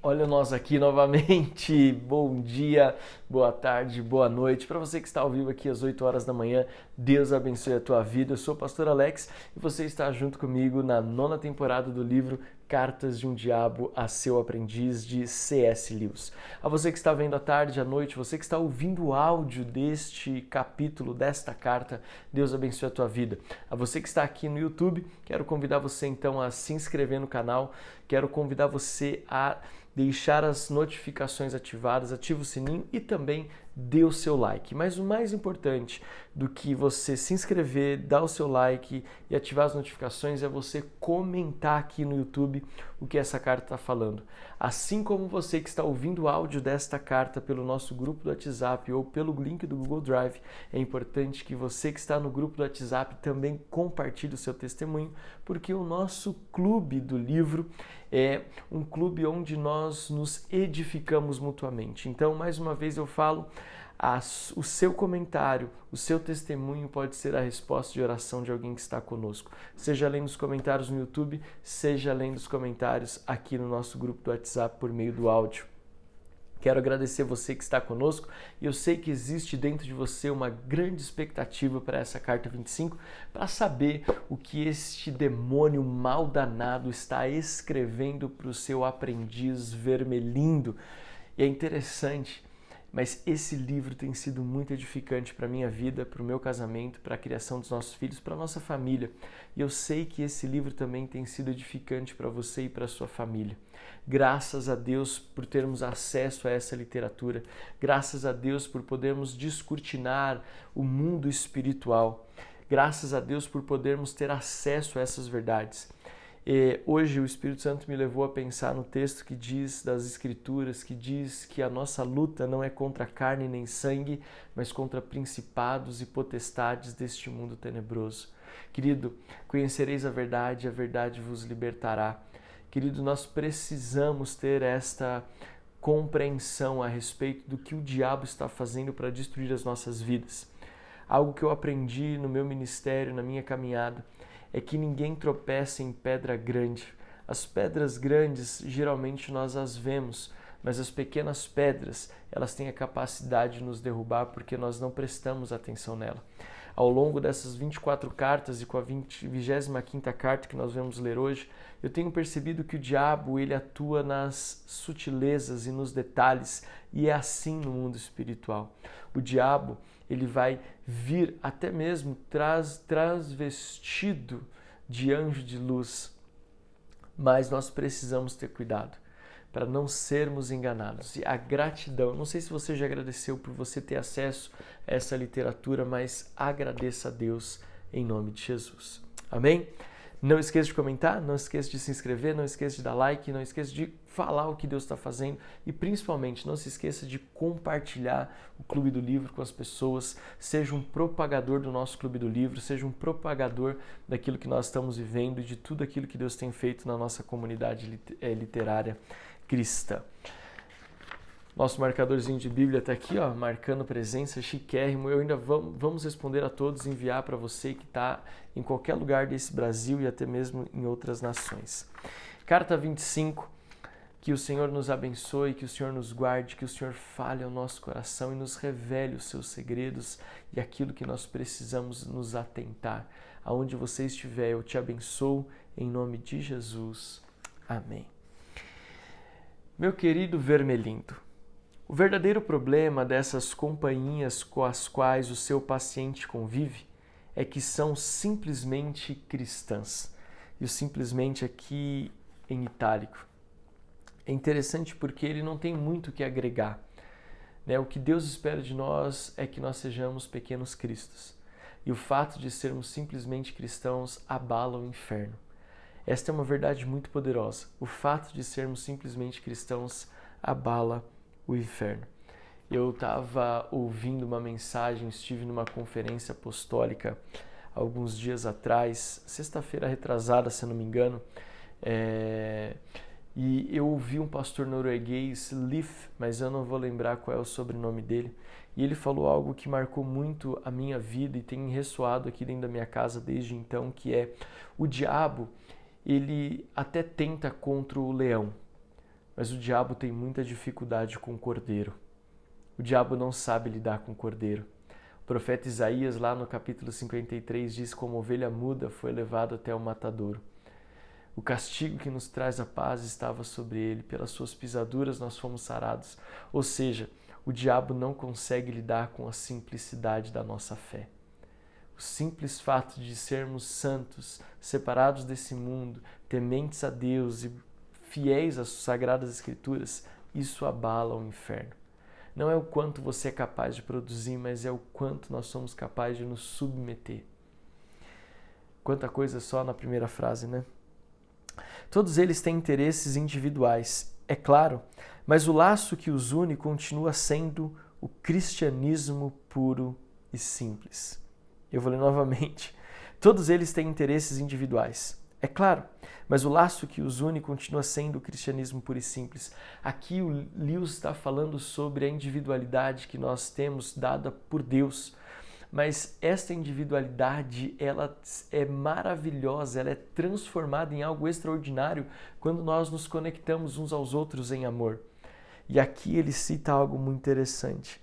Olha nós aqui novamente. Bom dia, boa tarde, boa noite. Para você que está ao vivo aqui às 8 horas da manhã, Deus abençoe a tua vida. Eu sou o pastor Alex e você está junto comigo na 9ª temporada do livro Cartas de um Diabo a Seu Aprendiz, de C.S. Lewis. A você que está vendo à tarde, à noite, você que está ouvindo o áudio deste capítulo, desta carta, Deus abençoe a tua vida. A você que está aqui no YouTube, quero convidar você então a se inscrever no canal, quero convidar você a deixar as notificações ativadas, ativa o sininho e também dê o seu like. Mas o mais importante do que você se inscrever, dar o seu like e ativar as notificações é você comentar aqui no YouTube o que essa carta está falando. Assim como você que está ouvindo o áudio desta carta pelo nosso grupo do WhatsApp ou pelo link do Google Drive, é importante que você que está no grupo do WhatsApp também compartilhe o seu testemunho, porque o nosso clube do livro é um clube onde nós nos edificamos mutuamente. Então, mais uma vez eu falo, o seu comentário, o seu testemunho pode ser a resposta de oração de alguém que está conosco. Seja lendo os comentários no YouTube, seja lendo os comentários aqui no nosso grupo do WhatsApp por meio do áudio. Quero agradecer você que está conosco e eu sei que existe dentro de você uma grande expectativa para essa carta 25, para saber o que este demônio mal danado está escrevendo para o seu aprendiz vermelhindo. E é interessante, mas esse livro tem sido muito edificante para a minha vida, para o meu casamento, para a criação dos nossos filhos, para a nossa família. E eu sei que esse livro também tem sido edificante para você e para a sua família. Graças a Deus por termos acesso a essa literatura. Graças a Deus por podermos descortinar o mundo espiritual. Graças a Deus por podermos ter acesso a essas verdades. Hoje o Espírito Santo me levou a pensar no texto que diz das Escrituras, que diz que a nossa luta não é contra carne nem sangue, mas contra principados e potestades deste mundo tenebroso. Querido, conhecereis a verdade vos libertará. Querido, nós precisamos ter esta compreensão a respeito do que o diabo está fazendo para destruir as nossas vidas. Algo que eu aprendi no meu ministério, na minha caminhada, é que ninguém tropeça em pedra grande. As pedras grandes, geralmente nós as vemos, mas as pequenas pedras, elas têm a capacidade de nos derrubar porque nós não prestamos atenção nela. Ao longo dessas 24 cartas e com a 25ª carta que nós vamos ler hoje, eu tenho percebido que o diabo ele atua nas sutilezas e nos detalhes, e é assim no mundo espiritual. O diabo ele vai vir até mesmo transvestido de anjo de luz, mas nós precisamos ter cuidado para não sermos enganados. E a gratidão, não sei se você já agradeceu por você ter acesso a essa literatura, mas agradeça a Deus em nome de Jesus. Amém? Não esqueça de comentar, não esqueça de se inscrever, não esqueça de dar like, não esqueça de falar o que Deus está fazendo e principalmente não se esqueça de compartilhar o Clube do Livro com as pessoas. Seja um propagador do nosso Clube do Livro, seja um propagador daquilo que nós estamos vivendo e de tudo aquilo que Deus tem feito na nossa comunidade literária cristã. Nosso marcadorzinho de Bíblia está aqui, ó, marcando presença, chiquérrimo. Eu ainda vamos responder a todos, enviar para você que está em qualquer lugar desse Brasil e até mesmo em outras nações. Carta 25, que o Senhor nos abençoe, que o Senhor nos guarde, que o Senhor fale ao nosso coração e nos revele os seus segredos e aquilo que nós precisamos nos atentar. Aonde você estiver, eu te abençoo em nome de Jesus. Amém. Meu querido vermelhindo, o verdadeiro problema dessas companhias com as quais o seu paciente convive é que são simplesmente cristãs. E o simplesmente aqui em itálico. É interessante porque ele não tem muito o que agregar. O que Deus espera de nós é que nós sejamos pequenos cristos. E o fato de sermos simplesmente cristãos abala o inferno. Esta é uma verdade muito poderosa. O fato de sermos simplesmente cristãos abala o inferno. Eu estava ouvindo uma mensagem, estive numa conferência apostólica alguns dias atrás, sexta-feira retrasada, se não me engano, e eu ouvi um pastor norueguês, Leif, mas eu não vou lembrar qual é o sobrenome dele, e ele falou algo que marcou muito a minha vida e tem ressoado aqui dentro da minha casa desde então, que é: o diabo, ele até tenta contra o leão, mas o diabo tem muita dificuldade com o cordeiro. O diabo não sabe lidar com o cordeiro. O profeta Isaías, lá no capítulo 53, diz: como ovelha muda foi levado até o matadouro. O castigo que nos traz a paz estava sobre ele, pelas suas pisaduras nós fomos sarados. Ou seja, o diabo não consegue lidar com a simplicidade da nossa fé. O simples fato de sermos santos, separados desse mundo, tementes a Deus e fiéis às Sagradas Escrituras, isso abala o inferno. Não é o quanto você é capaz de produzir, mas é o quanto nós somos capazes de nos submeter. Quanta coisa só na primeira frase, né? Todos eles têm interesses individuais, é claro, mas o laço que os une continua sendo o cristianismo puro e simples. Eu vou ler novamente. Todos eles têm interesses individuais, é claro, mas o laço que os une continua sendo o cristianismo puro e simples. Aqui o Lewis está falando sobre a individualidade que nós temos dada por Deus. Mas esta individualidade, ela é maravilhosa, ela é transformada em algo extraordinário quando nós nos conectamos uns aos outros em amor. E aqui ele cita algo muito interessante.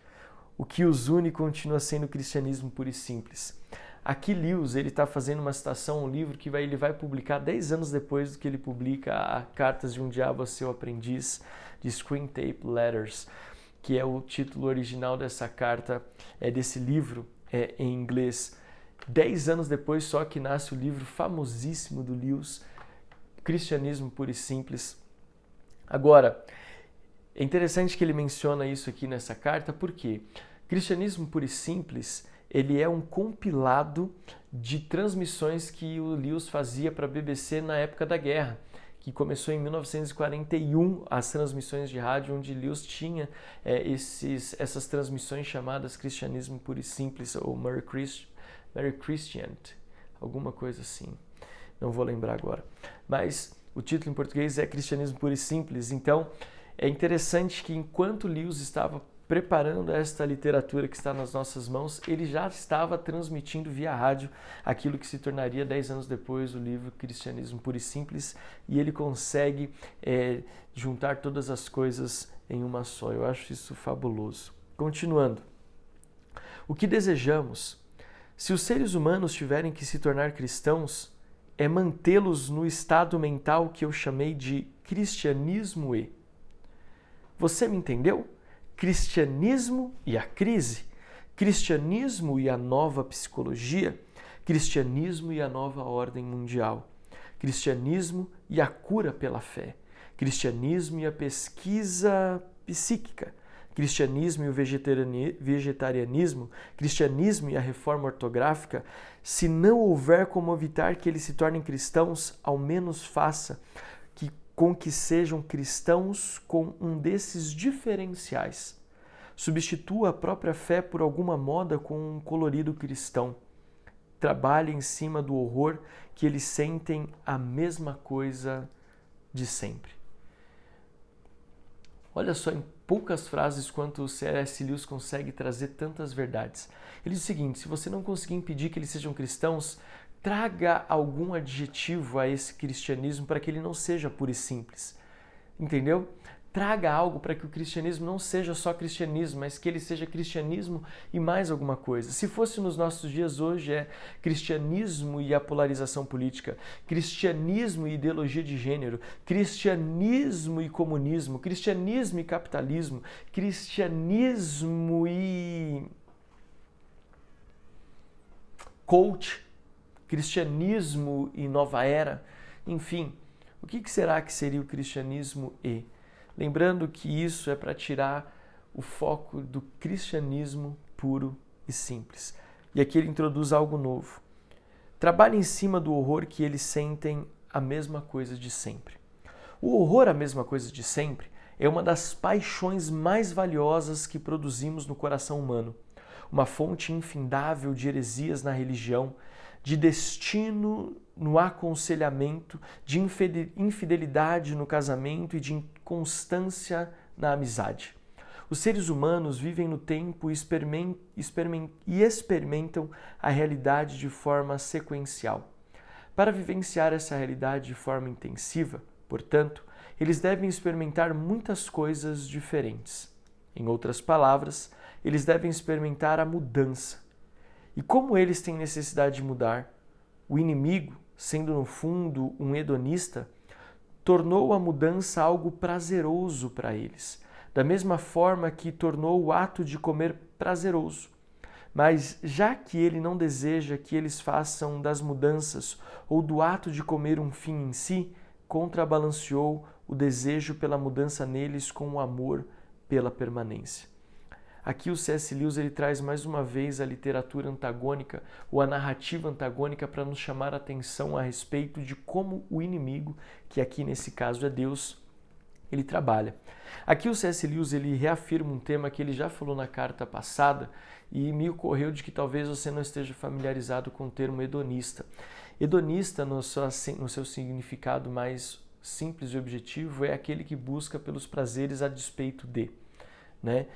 O que os une continua sendo o cristianismo puro e simples. Aqui Lewis, ele está fazendo uma citação, um livro que ele vai publicar 10 anos depois do que ele publica a Cartas de um Diabo a Seu Aprendiz, de Screen Tape Letters, que é o título original dessa carta, desse livro, em inglês. 10 anos depois só que nasce o livro famosíssimo do Lewis, Cristianismo Puro e Simples. Agora, é interessante que ele menciona isso aqui nessa carta, porque Cristianismo Puro e Simples, ele é um compilado de transmissões que o Lewis fazia para a BBC na época da guerra, que começou em 1941, as transmissões de rádio, onde Lewis tinha essas transmissões chamadas Cristianismo Puro e Simples, ou Merry Christian, alguma coisa assim. Não vou lembrar agora. Mas o título em português é Cristianismo Puro e Simples. Então, é interessante que enquanto Lewis estava preparando esta literatura que está nas nossas mãos, ele já estava transmitindo via rádio aquilo que se tornaria 10 anos depois o livro Cristianismo Puro e Simples, e ele consegue juntar todas as coisas em uma só. Eu acho isso fabuloso. Continuando. O que desejamos, se os seres humanos tiverem que se tornar cristãos, é mantê-los no estado mental que eu chamei de cristianismo e. Você me entendeu? Cristianismo e a crise, cristianismo e a nova psicologia, cristianismo e a nova ordem mundial, cristianismo e a cura pela fé, cristianismo e a pesquisa psíquica, cristianismo e o vegetarianismo, cristianismo e a reforma ortográfica. Se não houver como evitar que eles se tornem cristãos, ao menos faça com que sejam cristãos com um desses diferenciais. Substitua a própria fé por alguma moda com um colorido cristão. Trabalhe em cima do horror que eles sentem a mesma coisa de sempre. Olha só em poucas frases quanto o C.S. Lewis consegue trazer tantas verdades. Ele diz o seguinte: se você não conseguir impedir que eles sejam cristãos, traga algum adjetivo a esse cristianismo para que ele não seja puro e simples. Entendeu? Traga algo para que o cristianismo não seja só cristianismo, mas que ele seja cristianismo e mais alguma coisa. Se fosse nos nossos dias hoje, é cristianismo e a polarização política, cristianismo e ideologia de gênero, cristianismo e comunismo, cristianismo e capitalismo, cristianismo e coach, cristianismo e nova era, enfim, o que será que seria o cristianismo e? Lembrando que isso é para tirar o foco do cristianismo puro e simples. E aqui ele introduz algo novo. Trabalhe em cima do horror que eles sentem a mesma coisa de sempre. O horror, a mesma coisa de sempre, é uma das paixões mais valiosas que produzimos no coração humano. Uma fonte infindável de heresias na religião, de destino no aconselhamento, de infidelidade no casamento e de inconstância na amizade. Os seres humanos vivem no tempo e experimentam a realidade de forma sequencial. Para vivenciar essa realidade de forma intensiva, portanto, eles devem experimentar muitas coisas diferentes. Em outras palavras, eles devem experimentar a mudança. E como eles têm necessidade de mudar, o inimigo, sendo no fundo um hedonista, tornou a mudança algo prazeroso para eles, da mesma forma que tornou o ato de comer prazeroso. Mas já que ele não deseja que eles façam das mudanças ou do ato de comer um fim em si, contrabalanceou o desejo pela mudança neles com o amor pela permanência. Aqui o C.S. Lewis ele traz mais uma vez a literatura antagônica ou a narrativa antagônica para nos chamar a atenção a respeito de como o inimigo, que aqui nesse caso é Deus, ele trabalha. Aqui o C.S. Lewis ele reafirma um tema que ele já falou na carta passada e me ocorreu de que talvez você não esteja familiarizado com o termo hedonista. Hedonista, no seu significado mais simples e objetivo, é aquele que busca pelos prazeres a despeito de, né?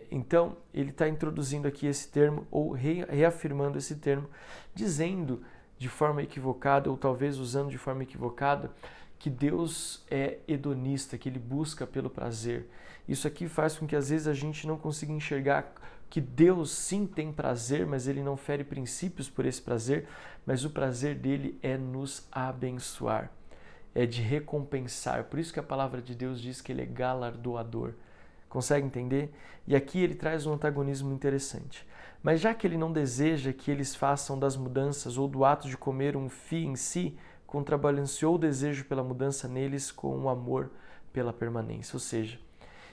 Então, ele está introduzindo aqui esse termo, ou reafirmando esse termo, dizendo de forma equivocada, ou talvez usando de forma equivocada, que Deus é hedonista, que ele busca pelo prazer. Isso aqui faz com que às vezes a gente não consiga enxergar que Deus sim tem prazer, mas ele não fere princípios por esse prazer, mas o prazer dele é nos abençoar, é de recompensar. Por isso que a palavra de Deus diz que ele é galardoador. Consegue entender? E aqui ele traz um antagonismo interessante. Mas já que ele não deseja que eles façam das mudanças ou do ato de comer um fim em si, contrabalanceou o desejo pela mudança neles com o amor pela permanência. Ou seja,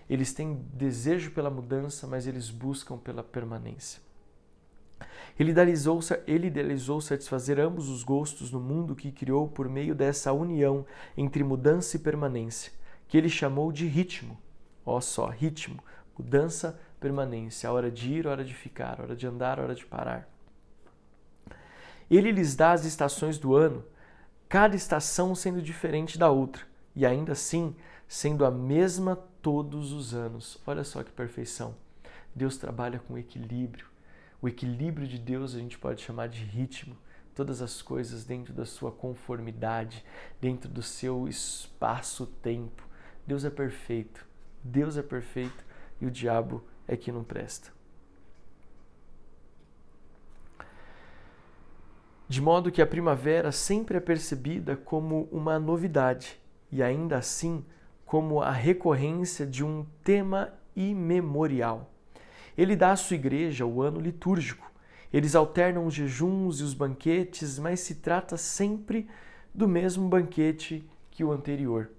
eles têm desejo pela mudança, mas eles buscam pela permanência. Ele idealizou satisfazer ambos os gostos no mundo que criou por meio dessa união entre mudança e permanência, que ele chamou de ritmo. Ó só, ritmo, mudança, permanência, a hora de ir, a hora de ficar, a hora de andar, a hora de parar. Ele lhes dá as estações do ano, cada estação sendo diferente da outra, e ainda assim sendo a mesma todos os anos. Olha só que perfeição. Deus trabalha com equilíbrio. O equilíbrio de Deus a gente pode chamar de ritmo. Todas as coisas dentro da sua conformidade, dentro do seu espaço-tempo. Deus é perfeito. Deus é perfeito e o diabo é que não presta. De modo que a primavera sempre é percebida como uma novidade e ainda assim como a recorrência de um tema imemorial. Ele dá à sua igreja o ano litúrgico. Eles alternam os jejuns e os banquetes, mas se trata sempre do mesmo banquete que o anterior.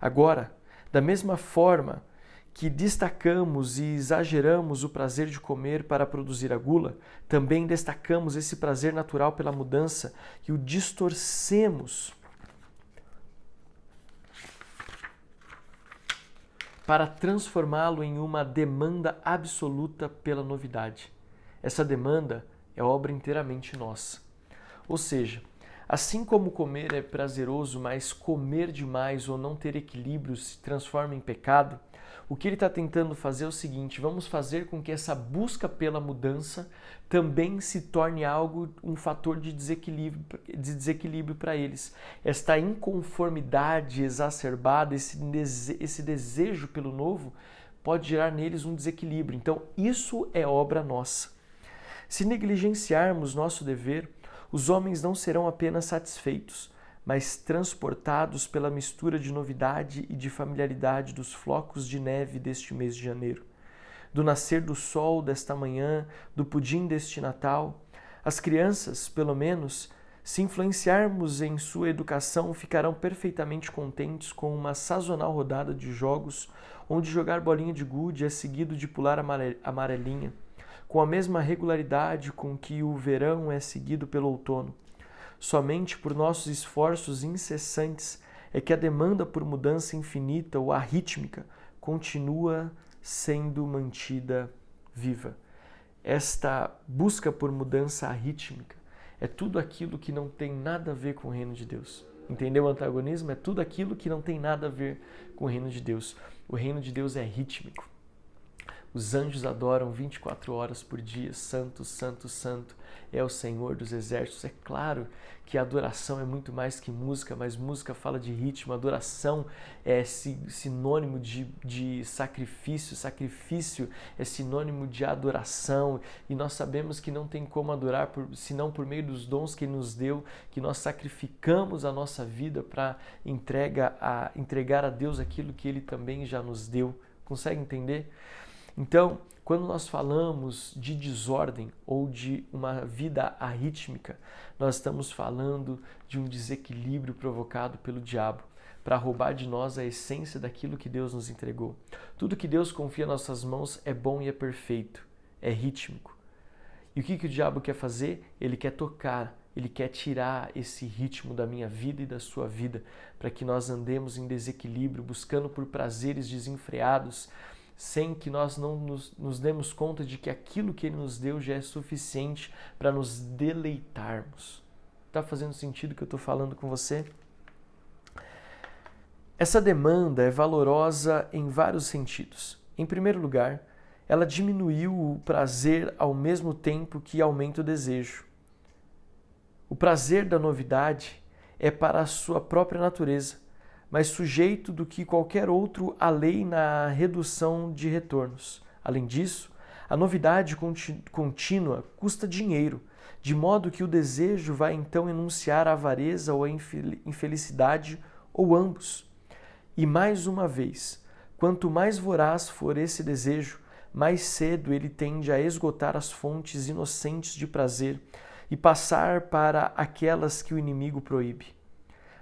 Agora, da mesma forma que destacamos e exageramos o prazer de comer para produzir a gula, também destacamos esse prazer natural pela mudança e o distorcemos para transformá-lo em uma demanda absoluta pela novidade. Essa demanda é obra inteiramente nossa. Ou seja, assim como comer é prazeroso, mas comer demais ou não ter equilíbrio se transforma em pecado, o que ele está tentando fazer é o seguinte: vamos fazer com que essa busca pela mudança também se torne algo, um fator de desequilíbrio para eles. Esta inconformidade exacerbada, esse desejo pelo novo, pode gerar neles um desequilíbrio. Então, isso é obra nossa. Se negligenciarmos nosso dever, os homens não serão apenas satisfeitos, mas transportados pela mistura de novidade e de familiaridade dos flocos de neve deste mês de janeiro. Do nascer do sol desta manhã, do pudim deste Natal, as crianças, pelo menos, se influenciarmos em sua educação, ficarão perfeitamente contentes com uma sazonal rodada de jogos, onde jogar bolinha de gude é seguido de pular amarelinha, com a mesma regularidade com que o verão é seguido pelo outono. Somente por nossos esforços incessantes é que a demanda por mudança infinita ou arrítmica continua sendo mantida viva. Esta busca por mudança arrítmica é tudo aquilo que não tem nada a ver com o reino de Deus. Entendeu o antagonismo? É tudo aquilo que não tem nada a ver com o reino de Deus. O reino de Deus é rítmico. Os anjos adoram 24 horas por dia. Santo, santo, santo é o Senhor dos exércitos. É claro que a adoração é muito mais que música, mas música fala de ritmo. Adoração é sinônimo de sacrifício. Sacrifício é sinônimo de adoração. E nós sabemos que não tem como adorar senão por meio dos dons que Ele nos deu, que nós sacrificamos a nossa vida para entregar a Deus aquilo que Ele também já nos deu. Consegue entender? Então, quando nós falamos de desordem ou de uma vida arrítmica, nós estamos falando de um desequilíbrio provocado pelo diabo para roubar de nós a essência daquilo que Deus nos entregou. Tudo que Deus confia em nossas mãos é bom e é perfeito, é rítmico. E o que o diabo quer fazer? Ele quer tocar, ele quer tirar esse ritmo da minha vida e da sua vida, para que nós andemos em desequilíbrio, buscando por prazeres desenfreados, sem que nós não nos demos conta de que aquilo que Ele nos deu já é suficiente para nos deleitarmos. Está fazendo sentido o que eu estou falando com você? Essa demanda é valorosa em vários sentidos. Em primeiro lugar, ela diminuiu o prazer ao mesmo tempo que aumenta o desejo. O prazer da novidade é para a sua própria natureza, mas sujeito do que qualquer outro à lei na redução de retornos. Além disso, a novidade contínua custa dinheiro, de modo que o desejo vai então enunciar a avareza ou a infelicidade ou ambos. E mais uma vez, quanto mais voraz for esse desejo, mais cedo ele tende a esgotar as fontes inocentes de prazer e passar para aquelas que o inimigo proíbe.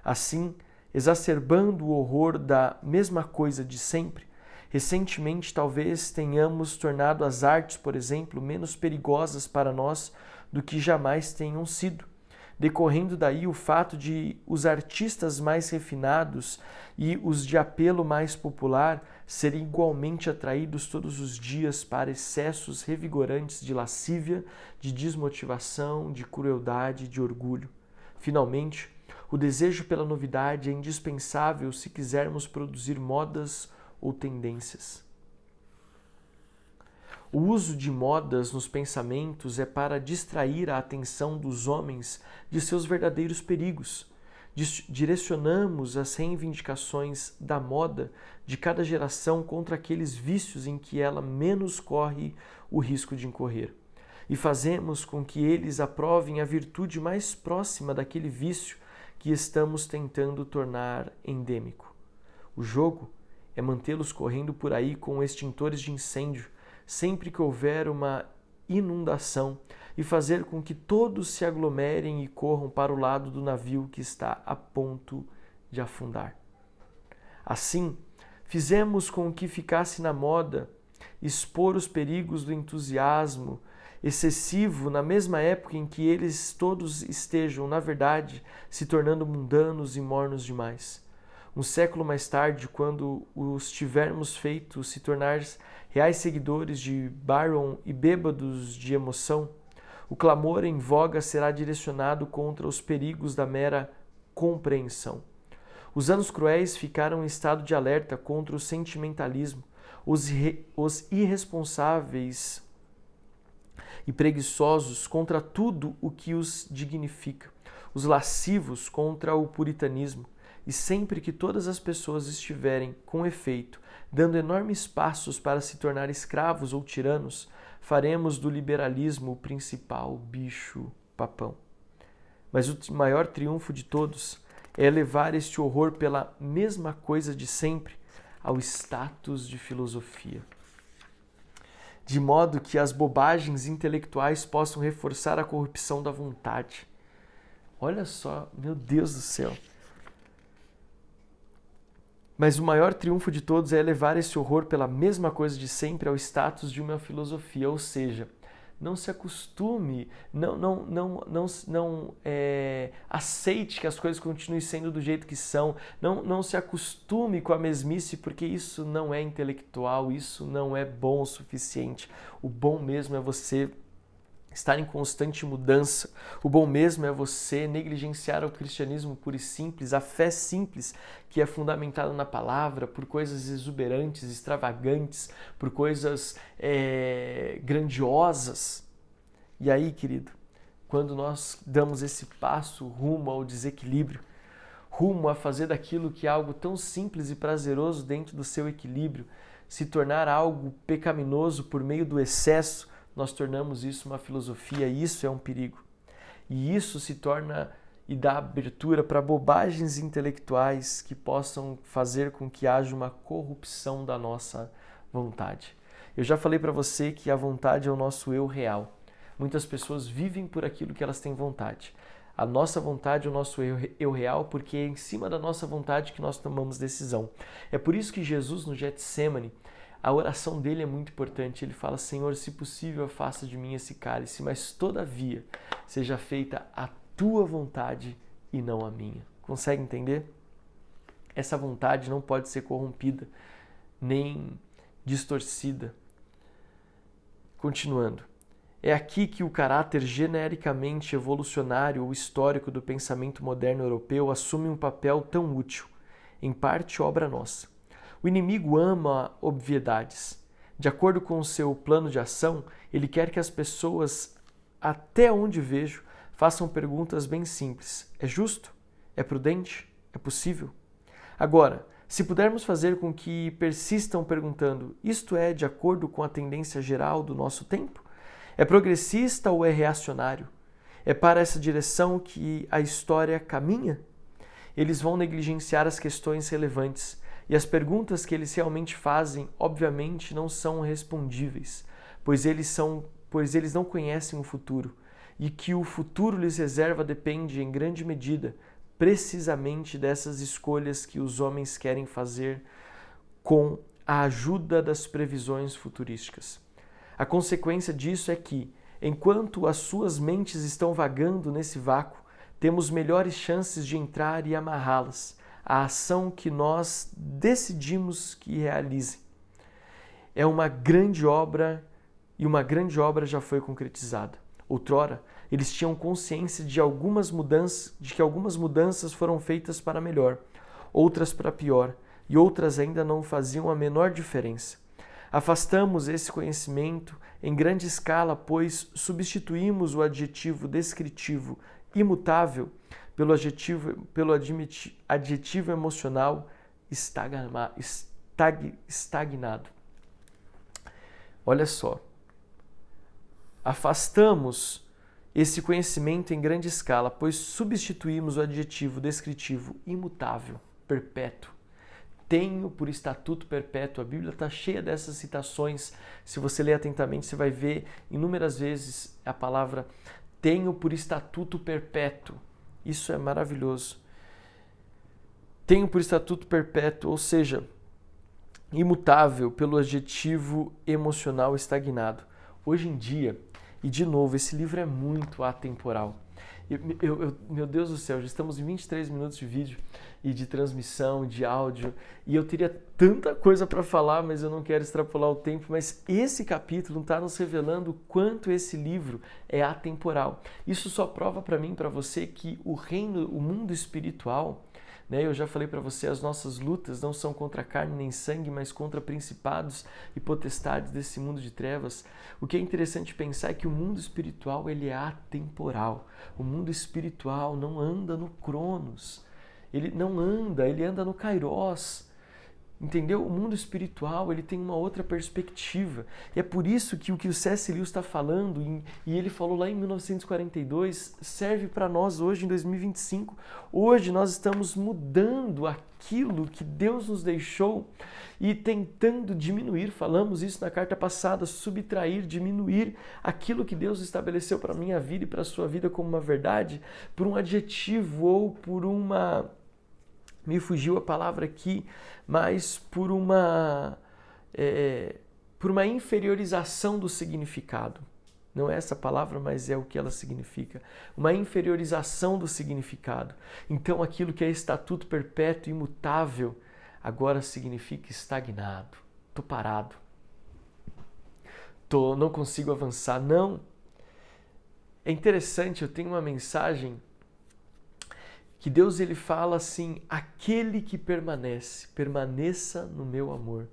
Assim, exacerbando o horror da mesma coisa de sempre, recentemente talvez tenhamos tornado as artes, por exemplo, menos perigosas para nós do que jamais tenham sido, decorrendo daí o fato de os artistas mais refinados e os de apelo mais popular serem igualmente atraídos todos os dias para excessos revigorantes de lascívia, de desmotivação, de crueldade, de orgulho. Finalmente, o desejo pela novidade é indispensável se quisermos produzir modas ou tendências. O uso de modas nos pensamentos é para distrair a atenção dos homens de seus verdadeiros perigos. Direcionamos as reivindicações da moda de cada geração contra aqueles vícios em que ela menos corre o risco de incorrer. E fazemos com que eles aprovem a virtude mais próxima daquele vício que estamos tentando tornar endêmico. O jogo é mantê-los correndo por aí com extintores de incêndio sempre que houver uma inundação e fazer com que todos se aglomerem e corram para o lado do navio que está a ponto de afundar. Assim, fizemos com que ficasse na moda expor os perigos do entusiasmo excessivo na mesma época em que eles todos estejam, na verdade, se tornando mundanos e mornos demais. Um século mais tarde, quando os tivermos feito se tornar reais seguidores de Byron e bêbados de emoção, o clamor em voga será direcionado contra os perigos da mera compreensão. Os anos cruéis ficaram em estado de alerta contra o sentimentalismo, os irresponsáveis e preguiçosos contra tudo o que os dignifica, os lascivos contra o puritanismo, e sempre que todas as pessoas estiverem, com efeito, dando enormes passos para se tornar escravos ou tiranos, faremos do liberalismo o principal bicho-papão. Mas o maior triunfo de todos é levar este horror pela mesma coisa de sempre ao status de filosofia, de modo que as bobagens intelectuais possam reforçar a corrupção da vontade. Olha só, meu Deus do céu. Mas o maior triunfo de todos é elevar esse horror pela mesma coisa de sempre ao status de uma filosofia, ou seja, não se acostume, não aceite que as coisas continuem sendo do jeito que são, não se acostume com a mesmice, porque isso não é intelectual, isso não é bom o suficiente. O bom mesmo é você estar em constante mudança. O bom mesmo é você negligenciar o cristianismo puro e simples, a fé simples, que é fundamentada na palavra, por coisas exuberantes, extravagantes, por coisas grandiosas. E aí, querido, quando nós damos esse passo rumo ao desequilíbrio, rumo a fazer daquilo que é algo tão simples e prazeroso dentro do seu equilíbrio, se tornar algo pecaminoso por meio do excesso, nós tornamos isso uma filosofia, e isso é um perigo. E isso se torna e dá abertura para bobagens intelectuais que possam fazer com que haja uma corrupção da nossa vontade. Eu já falei para você que a vontade é o nosso eu real. Muitas pessoas vivem por aquilo que elas têm vontade. A nossa vontade é o nosso eu real, porque é em cima da nossa vontade que nós tomamos decisão. É por isso que Jesus, no Getsêmani, a oração dele é muito importante. Ele fala: Senhor, se possível, afasta de mim esse cálice, mas todavia seja feita a tua vontade e não a minha. Consegue entender? Essa vontade não pode ser corrompida, nem distorcida. Continuando. É aqui que o caráter genericamente evolucionário ou histórico do pensamento moderno europeu assume um papel tão útil, em parte obra nossa. O inimigo ama obviedades. De acordo com o seu plano de ação, ele quer que as pessoas, até onde vejo, façam perguntas bem simples. É justo? É prudente? É possível? Agora, se pudermos fazer com que persistam perguntando: isto é de acordo com a tendência geral do nosso tempo? É progressista ou é reacionário? É para essa direção que a história caminha? Eles vão negligenciar as questões relevantes e as perguntas que eles realmente fazem, obviamente, não são respondíveis, pois eles não conhecem o futuro e que o futuro lhes reserva depende, em grande medida, precisamente dessas escolhas que os homens querem fazer com a ajuda das previsões futurísticas. A consequência disso é que, enquanto as suas mentes estão vagando nesse vácuo, temos melhores chances de entrar e amarrá-las à ação que nós decidimos que realizem. É uma grande obra e uma grande obra já foi concretizada. Outrora, eles tinham consciência de que algumas mudanças foram feitas para melhor, outras para pior, e outras ainda não faziam a menor diferença. Afastamos esse conhecimento em grande escala, pois substituímos o adjetivo descritivo imutável pelo adjetivo emocional estagnado. Olha só, afastamos esse conhecimento em grande escala, pois substituímos o adjetivo descritivo imutável, perpétuo. Tenho por estatuto perpétuo. A Bíblia está cheia dessas citações. Se você ler atentamente, você vai ver inúmeras vezes a palavra tenho por estatuto perpétuo. Isso é maravilhoso. Tenho por estatuto perpétuo, ou seja, imutável pelo adjetivo emocional estagnado. Hoje em dia, e de novo, esse livro é muito atemporal. Meu Deus do céu, já estamos em 23 minutos de vídeo e de transmissão, de áudio, e eu teria tanta coisa para falar, mas eu não quero extrapolar o tempo, mas esse capítulo está nos revelando o quanto esse livro é atemporal. Isso só prova para mim, para você, que o mundo espiritual, né, eu já falei para você, as nossas lutas não são contra carne nem sangue, mas contra principados e potestades desse mundo de trevas. O que é interessante pensar é que o mundo espiritual ele é atemporal. O mundo espiritual não anda no Cronos. Ele anda no Kairos. Entendeu? O mundo espiritual ele tem uma outra perspectiva. E é por isso que o que o C.S. Lewis está falando, e ele falou lá em 1942, serve para nós hoje, em 2025. Hoje nós estamos mudando aquilo que Deus nos deixou e tentando diminuir, falamos isso na carta passada, subtrair, diminuir aquilo que Deus estabeleceu para a minha vida e para a sua vida como uma verdade, por um adjetivo ou por uma... Me fugiu a palavra aqui, mas por uma inferiorização do significado. Não é essa palavra, mas é o que ela significa. Uma inferiorização do significado. Então, aquilo que é estatuto perpétuo, imutável, agora significa estagnado. Estou parado. Não consigo avançar. Não. É interessante, eu tenho uma mensagem que Deus ele fala assim, aquele que permanece, permaneça no meu amor.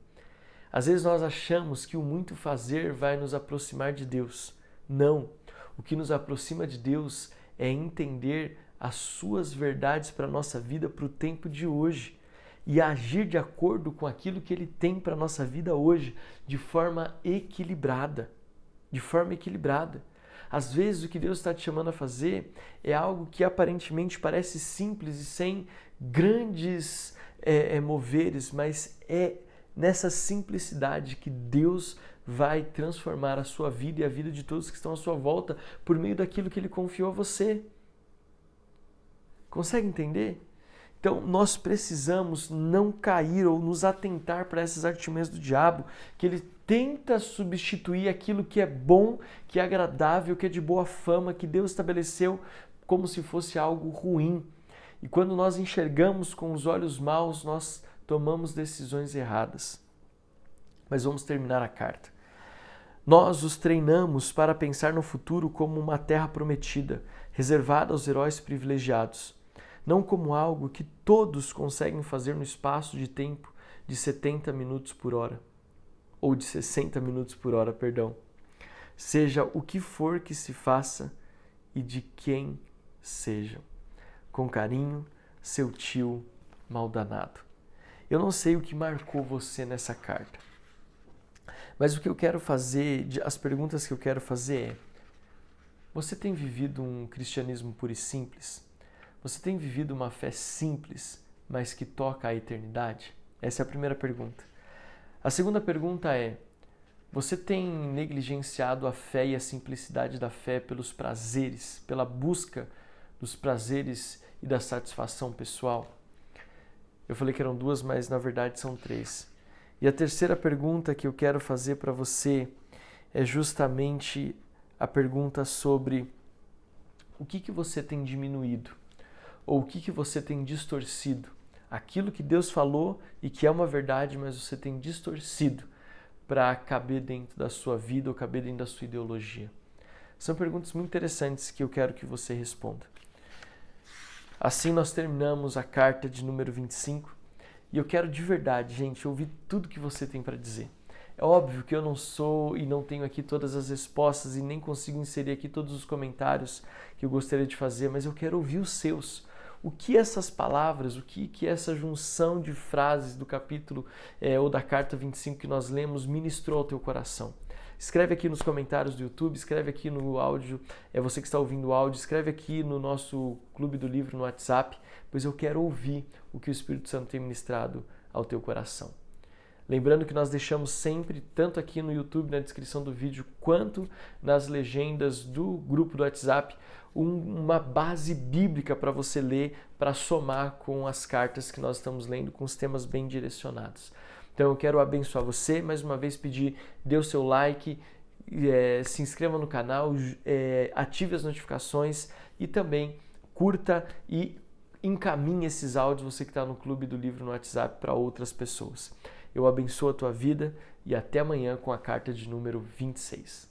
Às vezes nós achamos que o muito fazer vai nos aproximar de Deus. Não, o que nos aproxima de Deus é entender as suas verdades para a nossa vida, para o tempo de hoje e agir de acordo com aquilo que Ele tem para a nossa vida hoje, de forma equilibrada. De forma equilibrada. Às vezes o que Deus está te chamando a fazer é algo que aparentemente parece simples e sem grandes moveres, mas é nessa simplicidade que Deus vai transformar a sua vida e a vida de todos que estão à sua volta por meio daquilo que Ele confiou a você. Consegue entender? Então, nós precisamos não cair ou nos atentar para essas artimanhas do diabo, que ele tenta substituir aquilo que é bom, que é agradável, que é de boa fama, que Deus estabeleceu como se fosse algo ruim. E quando nós enxergamos com os olhos maus, nós tomamos decisões erradas. Mas vamos terminar a carta. Nós os treinamos para pensar no futuro como uma terra prometida, reservada aos heróis privilegiados. Não como algo que todos conseguem fazer no espaço de tempo de 70 minutos por hora. Ou de 60 minutos por hora, perdão. Seja o que for que se faça e de quem seja. Com carinho, seu tio maldanado. Eu não sei o que marcou você nessa carta. Mas o que eu quero fazer, as perguntas que eu quero fazer é: você tem vivido um cristianismo puro e simples? Você tem vivido uma fé simples, mas que toca a eternidade? Essa é a primeira pergunta. A segunda pergunta é: você tem negligenciado a fé e a simplicidade da fé pelos prazeres, pela busca dos prazeres e da satisfação pessoal? Eu falei que eram duas, mas na verdade são três. E a terceira pergunta que eu quero fazer para você é justamente a pergunta sobre o que você tem diminuído? Ou o que você tem distorcido? Aquilo que Deus falou e que é uma verdade, mas você tem distorcido para caber dentro da sua vida ou caber dentro da sua ideologia. São perguntas muito interessantes que eu quero que você responda. Assim nós terminamos a carta de número 25 e eu quero de verdade, gente, ouvir tudo que você tem para dizer. É óbvio que eu não sou e não tenho aqui todas as respostas e nem consigo inserir aqui todos os comentários que eu gostaria de fazer, mas eu quero ouvir os seus. O que essas palavras, o que essa junção de frases do capítulo ou da carta 25 que nós lemos ministrou ao teu coração? Escreve aqui nos comentários do YouTube, escreve aqui no áudio, você que está ouvindo o áudio, escreve aqui no nosso Clube do Livro no WhatsApp, pois eu quero ouvir o que o Espírito Santo tem ministrado ao teu coração. Lembrando que nós deixamos sempre, tanto aqui no YouTube, na descrição do vídeo, quanto nas legendas do grupo do WhatsApp, uma base bíblica para você ler, para somar com as cartas que nós estamos lendo, com os temas bem direcionados. Então eu quero abençoar você, mais uma vez pedir, dê o seu like, se inscreva no canal, ative as notificações e também curta e encaminhe esses áudios, você que está no Clube do Livro no WhatsApp, para outras pessoas. Eu abençoo a tua vida e até amanhã com a carta de número 26.